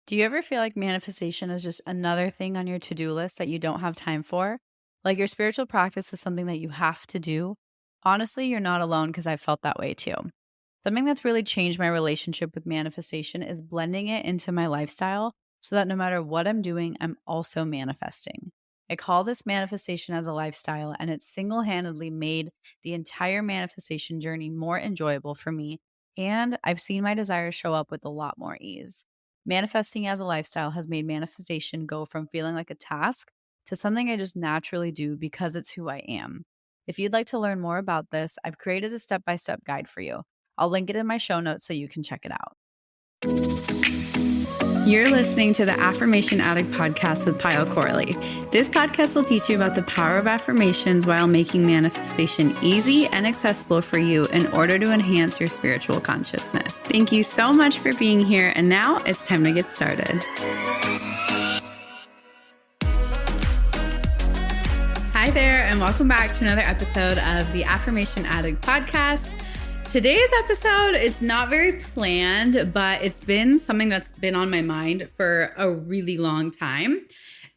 Do you ever feel like manifestation is just another thing on your to-do list that you don't have time for? Like your spiritual practice is something that you have to do? Honestly, you're not alone because I felt that way too. Something that's really changed my relationship with manifestation is blending it into my lifestyle so that no matter what I'm doing, I'm also manifesting. I call this manifestation as a lifestyle, and it's single handedly made the entire manifestation journey more enjoyable for me. And I've seen my desires show up with a lot more ease. Manifesting as a lifestyle has made manifestation go from feeling like a task to something I just naturally do because it's who I am. If you'd like to learn more about this, I've created a step by step guide for you. I'll link it in my show notes so you can check it out. You're listening to the Affirmation Addict podcast with Pyle Corley. This podcast will teach you about the power of affirmations while making manifestation easy and accessible for you in order to enhance your spiritual consciousness. Thank you so much for being here, and now it's time to get started. Hi there, and welcome back to another episode of the Affirmation Addict podcast. Today's episode, it's not very planned, but it's been something that's been on my mind for a really long time.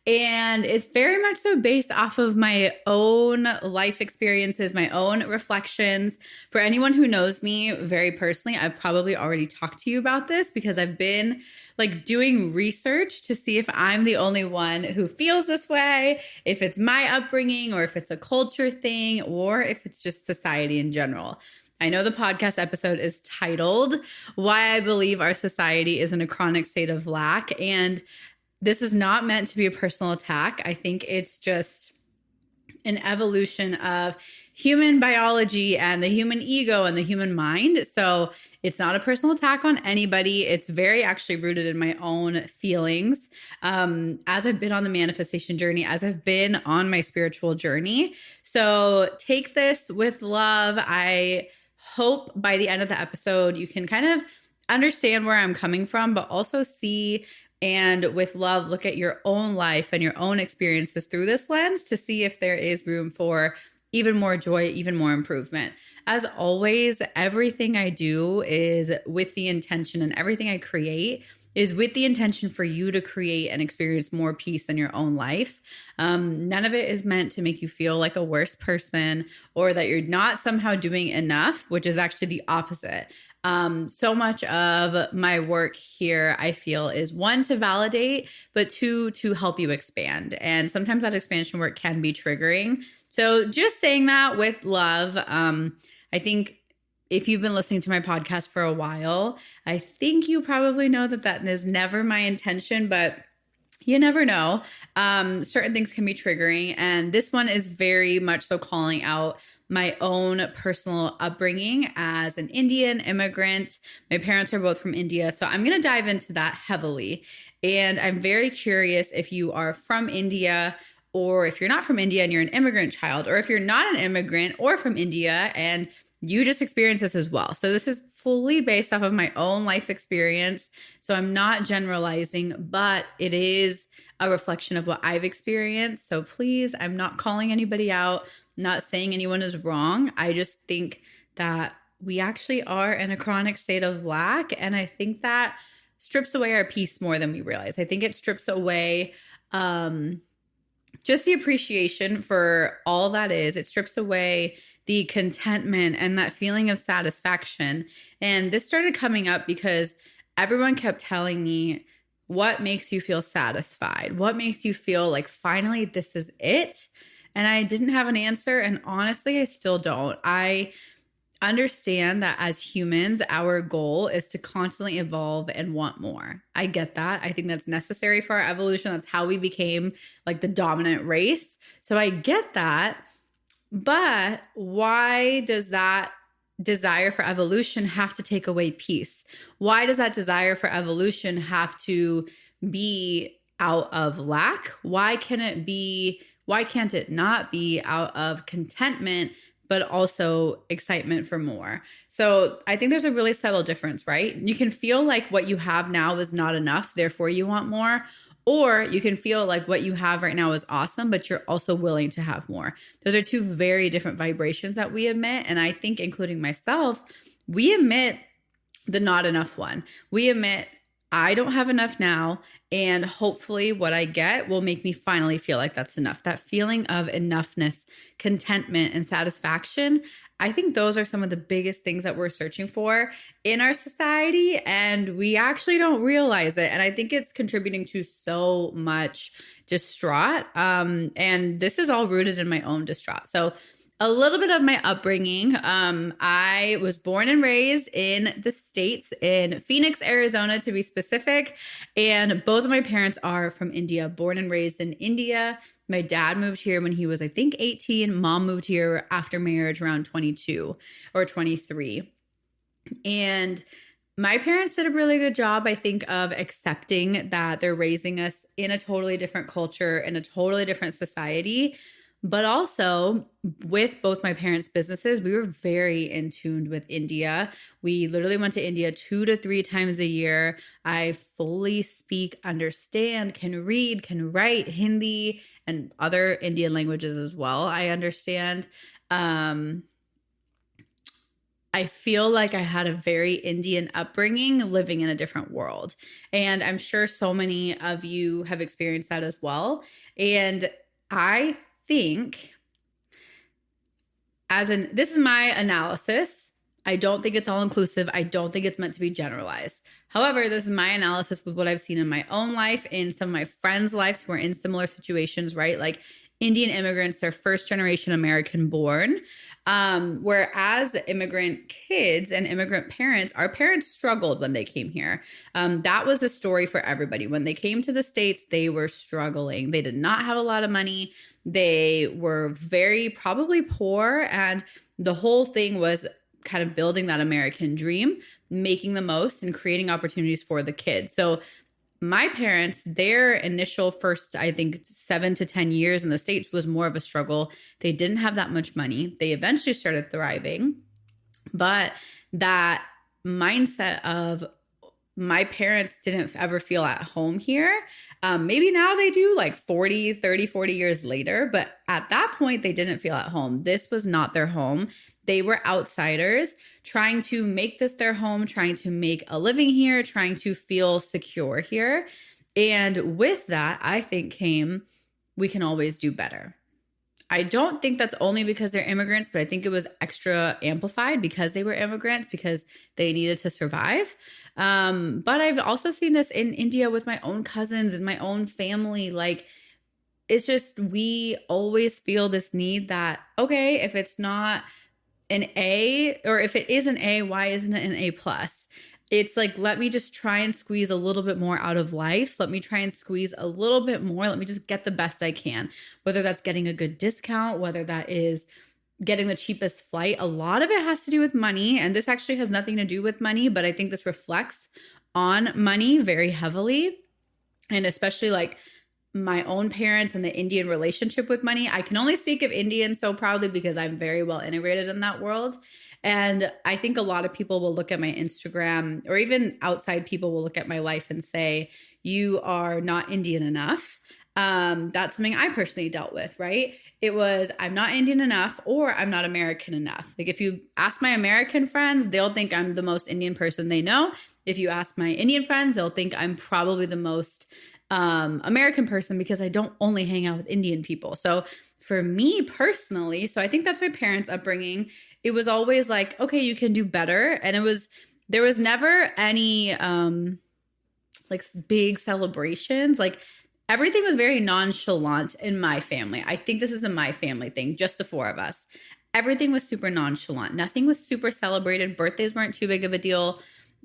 And it's very much so based off of my own life experiences, my own reflections. For anyone who knows me very personally, I've probably already talked to you about this because I've been doing research to see if I'm the only one who feels this way, if it's my upbringing or if it's a culture thing or if it's just society in general. I know the podcast episode is titled Why I Believe Our Society is in a Chronic State of Lack. And this is not meant to be a personal attack. I think it's just an evolution of human biology and the human ego and the human mind. So it's not a personal attack on anybody. It's very actually rooted in my own feelings. As I've been on the manifestation journey, as I've been on my spiritual journey. So take this with love. I hope by the end of the episode, you can kind of understand where I'm coming from, but also see and with love, look at your own life and your own experiences through this lens to see if there is room for even more joy, even more improvement. As always, everything I do is with the intention, and everything I create is with the intention for you to create and experience more peace in your own life. None of it is meant to make you feel like a worse person or that you're not somehow doing enough, which is actually the opposite. So much of my work here, I feel, is one, to validate, but two, to help you expand. And sometimes that expansion work can be triggering. So just saying that with love, I think if you've been listening to my podcast for a while, I think you probably know that that is never my intention, but you never know. Certain things can be triggering. And this one is very much so calling out my own personal upbringing as an Indian immigrant. My parents are both from India. So I'm going to dive into that heavily. And I'm very curious if you are from India, or if you're not from India and you're an immigrant child, or if you're not an immigrant or from India and you just experience this as well. So this is fully based off of my own life experience. So I'm not generalizing, but it is a reflection of what I've experienced. So please, I'm not calling anybody out, not saying anyone is wrong. I just think that we actually are in a chronic state of lack. And I think that strips away our peace more than we realize. I think it strips away just the appreciation for all that is. It strips away the contentment and that feeling of satisfaction. And this started coming up because everyone kept telling me, what makes you feel satisfied? What makes you feel like finally this is it? And I didn't have an answer. And honestly, I still don't. I understand that as humans, our goal is to constantly evolve and want more. I get that. I think that's necessary for our evolution. That's how we became like the dominant race. So I get that. But why does that desire for evolution have to take away peace? Why does that desire for evolution have to be out of lack? Why can't it not be out of contentment, but also excitement for more? So I think there's a really subtle difference, right? You can feel like what you have now is not enough, therefore you want more. Or you can feel like what you have right now is awesome, but you're also willing to have more. Those are two very different vibrations that we emit. And I think, including myself, we emit the not enough one. We emit I don't have enough now. And hopefully what I get will make me finally feel like that's enough. That feeling of enoughness, contentment, and satisfaction. I think those are some of the biggest things that we're searching for in our society. And we actually don't realize it. And I think it's contributing to so much distraught. And this is all rooted in my own distraught. So a little bit of my upbringing. I was born and raised in the States, in Phoenix, Arizona, to be specific. And both of my parents are from India, born and raised in India. My dad moved here when he was, I think, 18. Mom moved here after marriage around 22 or 23. And my parents did a really good job, I think, of accepting that they're raising us in a totally different culture, in a totally different society. But also with both my parents' businesses, we were very in tune with India. We literally went to India 2 to 3 times a year. I fully speak, understand, can read, can write Hindi and other Indian languages as well. I understand. I feel like I had a very Indian upbringing living in a different world. And I'm sure so many of you have experienced that as well. And I think this is my analysis. I don't think it's all inclusive. I don't think it's meant to be generalized. However, this is my analysis with what I've seen in my own life, in some of my friends' lives who are in similar situations, right? Like Indian immigrants, they're first generation American born. Whereas immigrant kids and immigrant parents, our parents struggled when they came here. That was the story for everybody. When they came to the States, they were struggling. They did not have a lot of money. They were very probably poor. And the whole thing was kind of building that American dream, making the most and creating opportunities for the kids. So my parents, their initial first, I think, 7 to 10 years in the States was more of a struggle. They didn't have that much money. They eventually started thriving. But that mindset of my parents didn't ever feel at home here. Maybe now they do, like 30, 40 years later. But at that point, they didn't feel at home. This was not their home. They were outsiders trying to make this their home, trying to make a living here, trying to feel secure here. And with that, I think came, we can always do better. I don't think that's only because they're immigrants, but I think it was extra amplified because they were immigrants, because they needed to survive. But I've also seen this in India with my own cousins and my own family. Like, it's just, we always feel this need that, okay, if it's not an A, or if it is an A, why isn't it an A plus? It's like, let me just try and squeeze a little bit more out of life. Let me try and squeeze a little bit more. Let me just get the best I can, whether that's getting a good discount, whether that is getting the cheapest flight. A lot of it has to do with money. And this actually has nothing to do with money, but I think this reflects on money very heavily. And especially like my own parents and the Indian relationship with money. I can only speak of Indian so proudly because I'm very well integrated in that world. And I think a lot of people will look at my Instagram, or even outside people will look at my life and say, you are not Indian enough. That's something I personally dealt with, right? It was, I'm not Indian enough, or I'm not American enough. Like, if you ask my American friends, they'll think I'm the most Indian person they know. If you ask my Indian friends, they'll think I'm probably the most American person, because I don't only hang out with Indian people. So for me personally, so I think that's my parents' upbringing. It was always like, okay, you can do better. And there was never any like big celebrations. Like, everything was very nonchalant in my family. I think this is a my family thing, just the 4 of us. Everything was super nonchalant. Nothing was super celebrated. Birthdays weren't too big of a deal.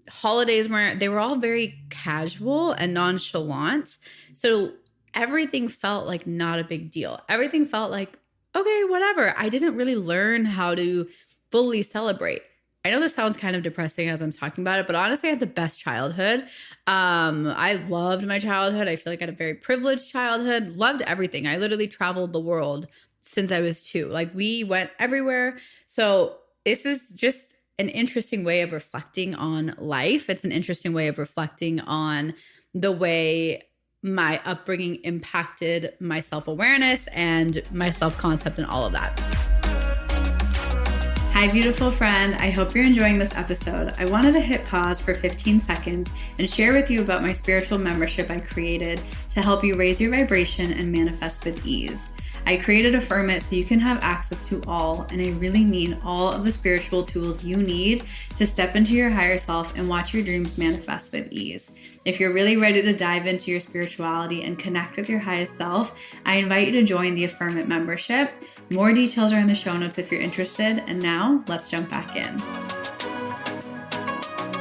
Holidays weren't, they were all very casual and nonchalant. So everything felt like not a big deal. Everything felt like, okay, whatever. I didn't really learn how to fully celebrate. I know this sounds kind of depressing as I'm talking about it, but honestly, I had the best childhood. I loved my childhood. I feel like I had a very privileged childhood, loved everything. I literally traveled the world since I was 2. Like, we went everywhere. So this is just an interesting way of reflecting on life. It's an interesting way of reflecting on the way my upbringing impacted my self-awareness and my self-concept and all of that. Hi, beautiful friend. I hope you're enjoying this episode. I wanted to hit pause for 15 seconds and share with you about my spiritual membership I created to help you raise your vibration and manifest with ease. I created Affirm It so you can have access to all, and I really mean all of the spiritual tools you need to step into your higher self and watch your dreams manifest with ease. If you're really ready to dive into your spirituality and connect with your highest self, I invite you to join the Affirm It membership. More details are in the show notes if you're interested. And now let's jump back in.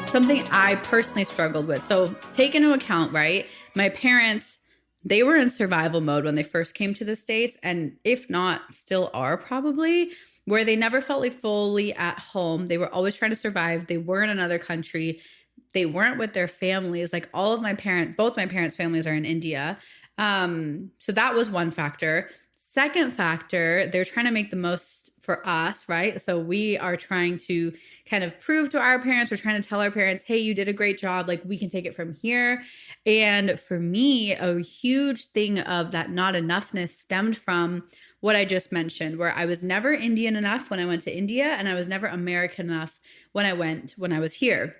Something I personally struggled with. So take into account, right? My parents, they were in survival mode when they first came to the States, and if not, still are probably, where they never felt like fully at home. They were always trying to survive. They were in another country. They weren't with their families. Like both my parents' families are in India. So that was one factor. Second factor, they're trying to make the most for us, right? So we are trying to kind of prove to our parents, we're trying to tell our parents, hey, you did a great job. Like we can take it from here. And for me, a huge thing of that not enoughness stemmed from what I just mentioned, where I was never Indian enough when I went to India, and I was never American enough when I was here.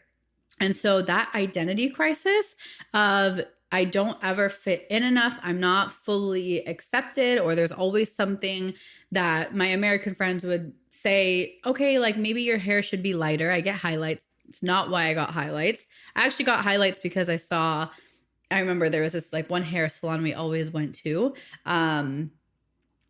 And so that identity crisis of I don't ever fit in enough, I'm not fully accepted, or there's always something that my American friends would say, okay, like maybe your hair should be lighter. I get highlights. It's not why I got highlights. I actually got highlights because I remember there was this like one hair salon we always went to. And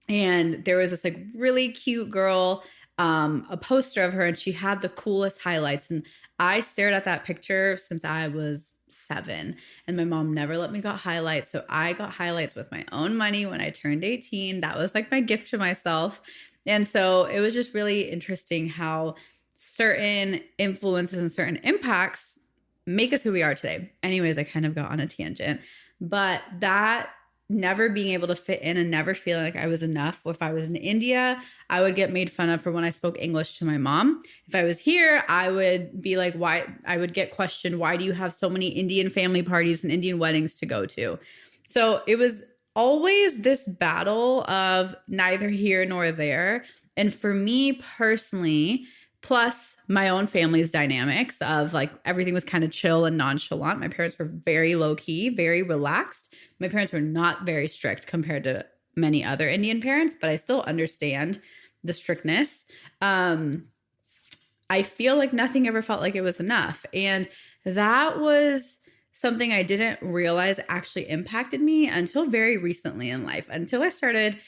there was this like really cute girl, a poster of her, and she had the coolest highlights. And I stared at that picture since I was 7, and my mom never let me get highlights. So I got highlights with my own money when I turned 18. That was like my gift to myself. And so it was just really interesting how certain influences and certain impacts make us who we are today. Anyways, I kind of got on a tangent, but that never being able to fit in and never feeling like I was enough. If I was in India, I would get made fun of for when I spoke English to my mom. If I was here, I would be like, why? I would get questioned, why do you have so many Indian family parties and Indian weddings to go to? So it was always this battle of neither here nor there. And for me personally, plus my own family's dynamics of like everything was kind of chill and nonchalant. My parents were very low key, very relaxed. My parents were not very strict compared to many other Indian parents, but I still understand the strictness. I feel like nothing ever felt like it was enough. And that was something I didn't realize actually impacted me until very recently in life, until I started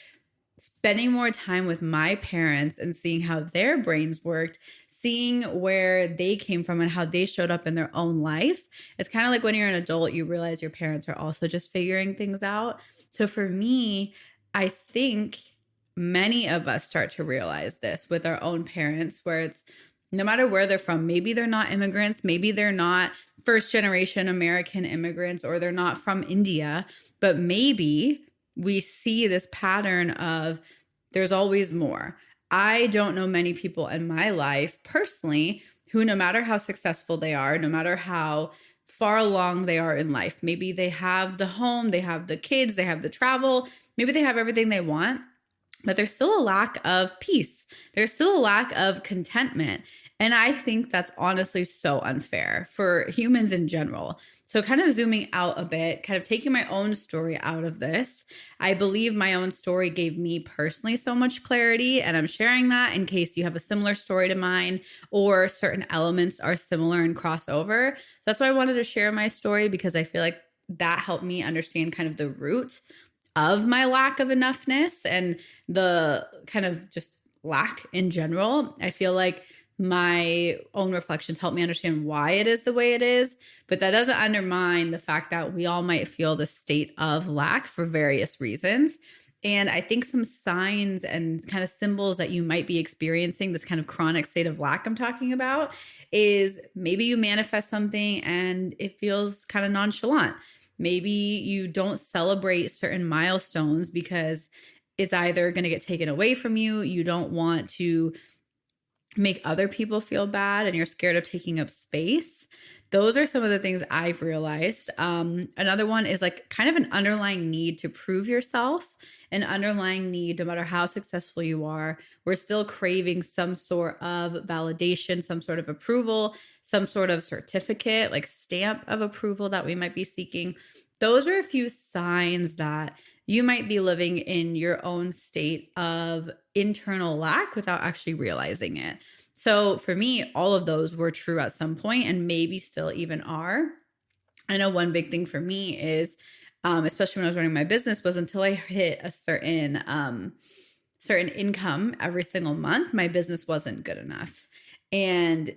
spending more time with my parents and seeing how their brains worked, seeing where they came from and how they showed up in their own life. It's kind of like when you're an adult, you realize your parents are also just figuring things out. So for me, I think many of us start to realize this with our own parents, where it's no matter where they're from, maybe they're not immigrants, maybe they're not first generation American immigrants, or they're not from India, but maybe we see this pattern of there's always more. I don't know many people in my life personally who, no matter how successful they are, no matter how far along they are in life, maybe they have the home, they have the kids, they have the travel, maybe they have everything they want, but there's still a lack of peace. There's still a lack of contentment. And I think that's honestly so unfair for humans in general. So kind of zooming out a bit, kind of taking my own story out of this, I believe my own story gave me personally so much clarity. And I'm sharing that in case you have a similar story to mine, or certain elements are similar and cross over. So that's why I wanted to share my story, because I feel like that helped me understand kind of the root of my lack of enoughness and the kind of just lack in general. I feel like my own reflections help me understand why it is the way it is, but that doesn't undermine the fact that we all might feel the state of lack for various reasons. And I think some signs and kind of symbols that you might be experiencing this kind of chronic state of lack I'm talking about is maybe you manifest something and it feels kind of nonchalant. Maybe you don't celebrate certain milestones because it's either going to get taken away from you. You don't want to make other people feel bad and you're scared of taking up space. Those are some of the things I've realized. Another one is like kind of an underlying need to prove yourself, an underlying need, no matter how successful you are, we're still craving some sort of validation, some sort of approval, some sort of certificate, like stamp of approval that we might be seeking. Those are a few signs that you might be living in your own state of internal lack without actually realizing it. So for me, all of those were true at some point and maybe still even are. I know one big thing for me is, especially when I was running my business, was until I hit a certain income every single month, my business wasn't good enough. And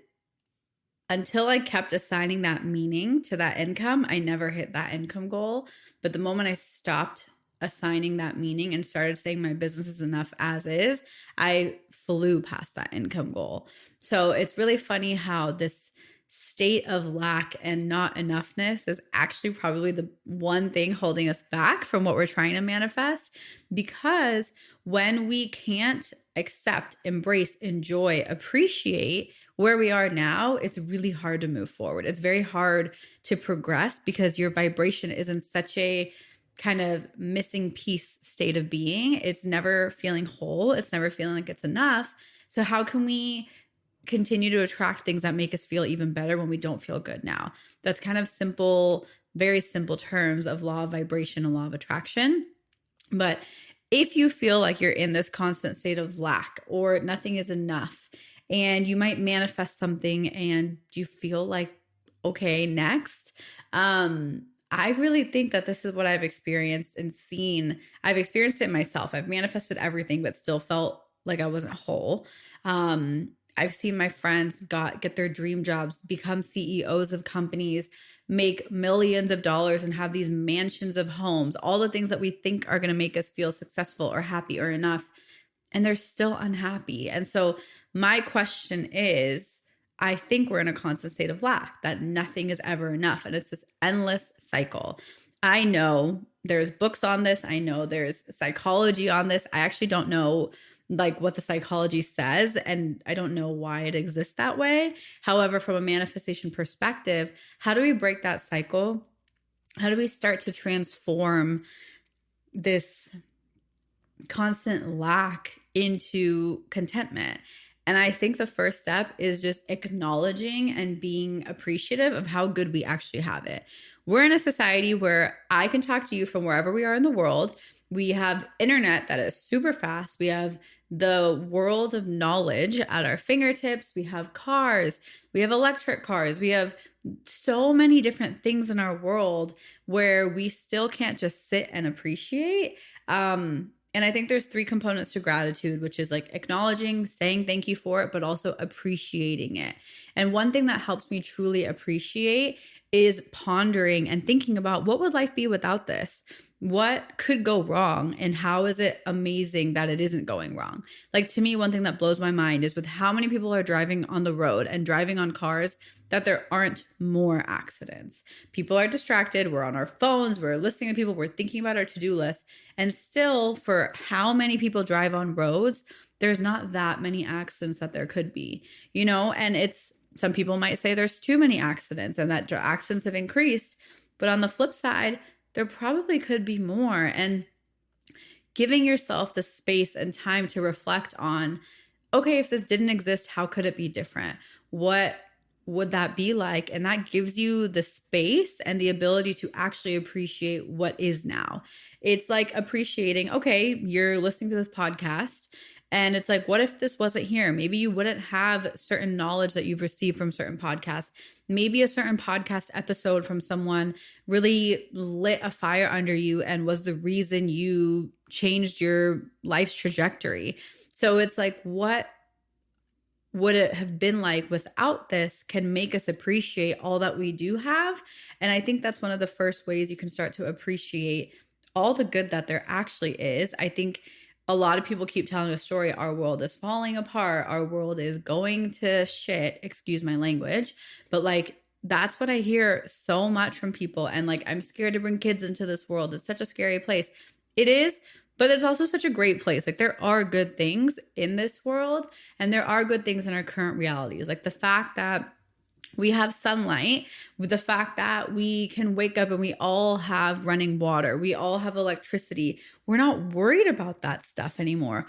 until I kept assigning that meaning to that income, I never hit that income goal. But the moment I stopped assigning that meaning and started saying my business is enough as is, I flew past that income goal. So it's really funny how this state of lack and not enoughness is actually probably the one thing holding us back from what we're trying to manifest. Because when we can't accept, embrace, enjoy, appreciate where we are now, it's really hard to move forward. It's very hard to progress because your vibration is in such a kind of missing piece state of being. It's never feeling whole. It's never feeling like it's enough. So how can we continue to attract things that make us feel even better when we don't feel good now? That's kind of simple, very simple terms of law of vibration and law of attraction. But if you feel like you're in this constant state of lack or nothing is enough, and you might manifest something and you feel like, okay, next, I really think that this is what I've experienced and seen. I've experienced it myself. I've manifested everything, but still felt like I wasn't whole. I've seen my friends get their dream jobs, become CEOs of companies, make millions of dollars and have these mansions of homes, all the things that we think are going to make us feel successful or happy or enough. And they're still unhappy. And so my question is, I think we're in a constant state of lack, that nothing is ever enough. And it's this endless cycle. I know there's books on this. I know there's psychology on this. I actually don't know like what the psychology says, and I don't know why it exists that way. However, from a manifestation perspective, how do we break that cycle? How do we start to transform this constant lack into contentment? And I think the first step is just acknowledging and being appreciative of how good we actually have it. We're in a society where I can talk to you from wherever we are in the world. We have internet that is super fast. We have the world of knowledge at our fingertips. We have cars. We have electric cars. We have so many different things in our world where we still can't just sit and appreciate. And I think there's 3 components to gratitude, which is like acknowledging, saying thank you for it, but also appreciating it. And one thing that helps me truly appreciate is pondering and thinking about what would life be without this? What could go wrong? And how is it amazing that it isn't going wrong? Like to me, one thing that blows my mind is with how many people are driving on the road and driving on cars that there aren't more accidents. People are distracted. We're on our phones. We're listening to people. We're thinking about our to-do list. And still, for how many people drive on roads, there's not that many accidents that there could be, you know? And some people might say there's too many accidents and that accidents have increased. But on the flip side, there probably could be more. And giving yourself the space and time to reflect on, okay, if this didn't exist, how could it be different? What would that be like? And that gives you the space and the ability to actually appreciate what is now. It's like appreciating, okay, you're listening to this podcast and it's like, what if this wasn't here? Maybe you wouldn't have certain knowledge that you've received from certain podcasts. Maybe a certain podcast episode from someone really lit a fire under you and was the reason you changed your life's trajectory. So it's like, what would it have been like without this can make us appreciate all that we do have. And I think that's one of the first ways you can start to appreciate all the good that there actually is. I think a lot of people keep telling a story, our world is falling apart, our world is going to shit, excuse my language. But like, that's what I hear so much from people. And like, I'm scared to bring kids into this world. It's such a scary place. It is, but it's also such a great place. Like there are good things in this world and there are good things in our current realities. Like the fact that We have sunlight, with the fact that we can wake up and we all have running water. We all have electricity. We're not worried about that stuff anymore.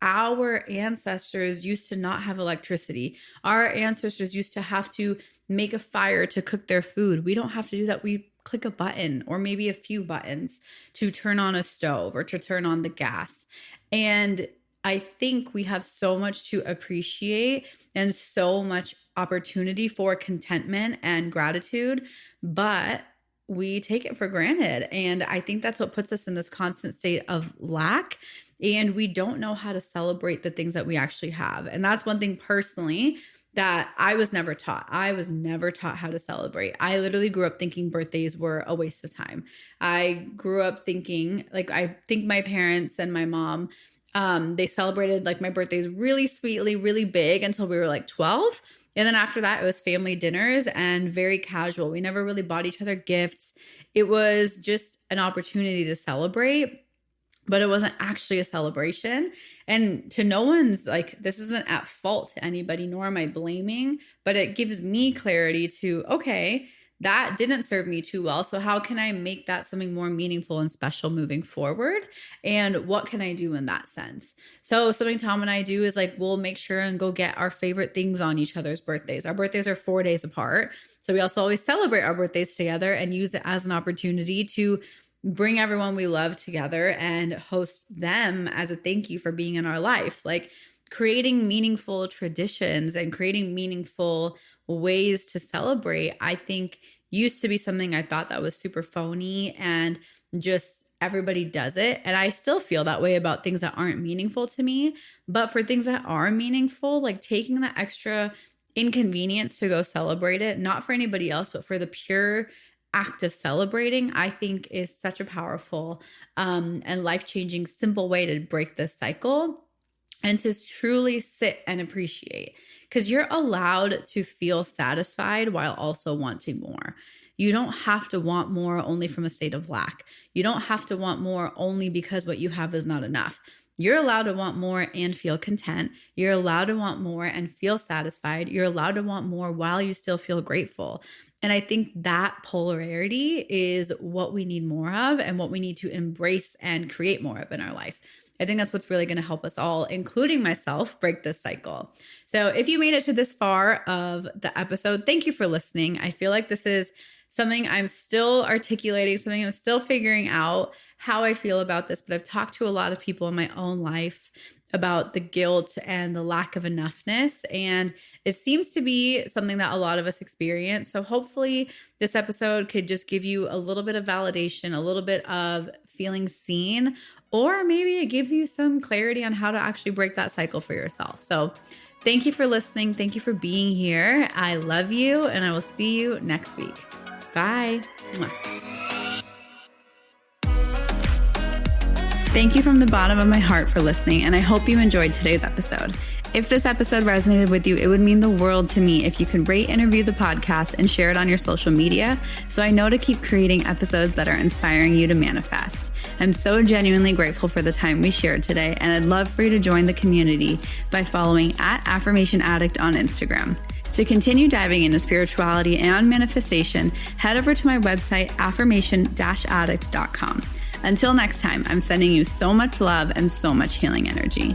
Our ancestors used to not have electricity. Our ancestors used to have to make a fire to cook their food. We don't have to do that. We click a button or maybe a few buttons to turn on a stove or to turn on the gas. And I think we have so much to appreciate and so much opportunity for contentment and gratitude, but we take it for granted. And I think that's what puts us in this constant state of lack. And we don't know how to celebrate the things that we actually have. And that's one thing personally that I was never taught. I was never taught how to celebrate. I literally grew up thinking birthdays were a waste of time. I grew up thinking, like, I think my parents and my mom, they celebrated like my birthdays really sweetly, really big until we were like 12. And then after that, it was family dinners and very casual. We never really bought each other gifts. It was just an opportunity to celebrate, but it wasn't actually a celebration. And to no one's, like, this isn't at fault to anybody, nor am I blaming, but it gives me clarity to, okay, that didn't serve me too well. So how can I make that something more meaningful and special moving forward? And what can I do in that sense? So something Tom and I do is, like, we'll make sure and go get our favorite things on each other's birthdays. Our birthdays are 4 days apart. So we also always celebrate our birthdays together and use it as an opportunity to bring everyone we love together and host them as a thank you for being in our life. Like, creating meaningful traditions and creating meaningful ways to celebrate, I think, used to be something I thought that was super phony and just everybody does it. And I still feel that way about things that aren't meaningful to me. But for things that are meaningful, like taking the extra inconvenience to go celebrate it, not for anybody else, but for the pure act of celebrating, I think is such a powerful and life-changing, simple way to break this cycle and to truly sit and appreciate, because you're allowed to feel satisfied while also wanting more. You don't have to want more only from a state of lack. You don't have to want more only because what you have is not enough. You're allowed to want more and feel content. You're allowed to want more and feel satisfied. You're allowed to want more while you still feel grateful. And I think that polarity is what we need more of and what we need to embrace and create more of in our life. I think that's what's really going to help us all, including myself, break this cycle. So if you made it to this far of the episode, thank you for listening. I feel like this is something I'm still articulating, something I'm still figuring out how I feel about this, but I've talked to a lot of people in my own life about the guilt and the lack of enoughness. And it seems to be something that a lot of us experience. So hopefully this episode could just give you a little bit of validation, a little bit of feeling seen, or maybe it gives you some clarity on how to actually break that cycle for yourself. So thank you for listening. Thank you for being here. I love you, and I will see you next week. Bye. Thank you from the bottom of my heart for listening, and I hope you enjoyed today's episode. If this episode resonated with you, it would mean the world to me if you could rate and review the podcast and share it on your social media so I know to keep creating episodes that are inspiring you to manifest. I'm so genuinely grateful for the time we shared today, and I'd love for you to join the community by following @AffirmationAddict on Instagram. To continue diving into spirituality and manifestation, head over to my website, affirmation-addict.com. Until next time, I'm sending you so much love and so much healing energy.